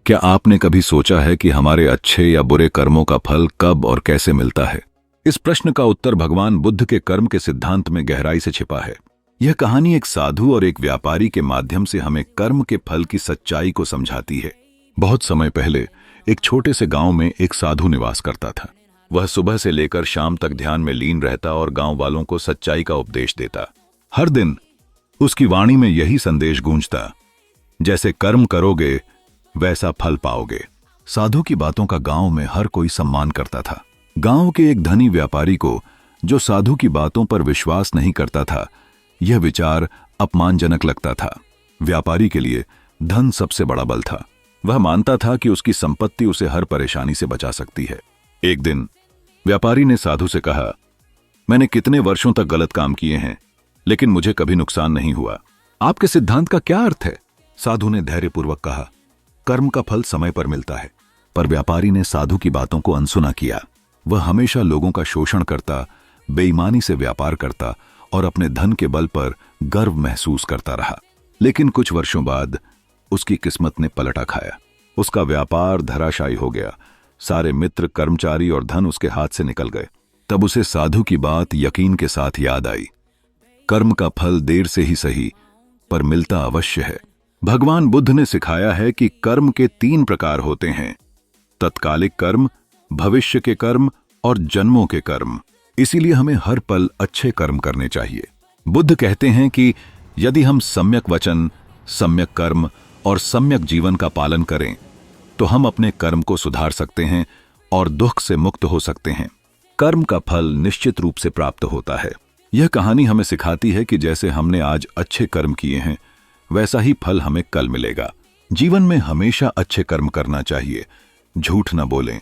क्या आपने कभी सोचा है कि हमारे अच्छे या बुरे कर्मों का फल कब और कैसे मिलता है? इस प्रश्न का उत्तर भगवान बुद्ध के कर्म के सिद्धांत में गहराई से छिपा है। यह कहानी एक साधु और एक व्यापारी के माध्यम से हमें कर्म के फल की सच्चाई को समझाती है। बहुत समय पहले एक छोटे से गांव में एक साधु निवास करता था। वह सुबह से लेकर शाम तक ध्यान में लीन रहता और गांव वालों को सच्चाई का उपदेश देता। हर दिन उसकी वाणी में यही संदेश गूंजता, जैसे कर्म करोगे वैसा फल पाओगे। साधु की बातों का गांव में हर कोई सम्मान करता था। गांव के एक धनी व्यापारी को, जो साधु की बातों पर विश्वास नहीं करता था, यह विचार अपमानजनक लगता था। व्यापारी के लिए धन सबसे बड़ा बल था। वह मानता था कि उसकी संपत्ति उसे हर परेशानी से बचा सकती है। एक दिन व्यापारी ने साधु से कहा, मैंने कितने वर्षों तक गलत काम किए हैं, लेकिन मुझे कभी नुकसान नहीं हुआ। आपके सिद्धांत का क्या अर्थ है? साधु ने धैर्यपूर्वक कहा, कर्म का फल समय पर मिलता है। पर व्यापारी ने साधु की बातों को अनसुना किया। वह हमेशा लोगों का शोषण करता, बेईमानी से व्यापार करता और अपने धन के बल पर गर्व महसूस करता रहा। लेकिन कुछ वर्षों बाद उसकी किस्मत ने पलटा खाया। उसका व्यापार धराशायी हो गया। सारे मित्र, कर्मचारी और धन उसके हाथ से निकल गए। तब उसे साधु की बात यकीन के साथ याद आई। कर्म का फल देर से ही सही, पर मिलता अवश्य है। भगवान बुद्ध ने सिखाया है कि कर्म के 3 प्रकार होते हैं: तत्कालिक कर्म, भविष्य के कर्म और जन्मों के कर्म। इसीलिए हमें हर पल अच्छे कर्म करने चाहिए। बुद्ध कहते हैं कि यदि हम सम्यक वचन, सम्यक कर्म और सम्यक जीवन का पालन करें, तो हम अपने कर्म को सुधार सकते हैं और दुख से मुक्त हो सकते हैं। कर्म का फल निश्चित रूप से प्राप्त होता है। यह कहानी हमें सिखाती है कि जैसे हमने आज अच्छे कर्म किए हैं, वैसा ही फल हमें कल मिलेगा। जीवन में हमेशा अच्छे कर्म करना चाहिए, झूठ न बोलें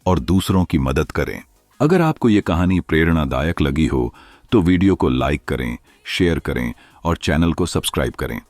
और दूसरों की मदद करें। अगर आपको ये कहानी प्रेरणादायक लगी हो तो वीडियो को लाइक करें, शेयर करें और चैनल को सब्सक्राइब करें।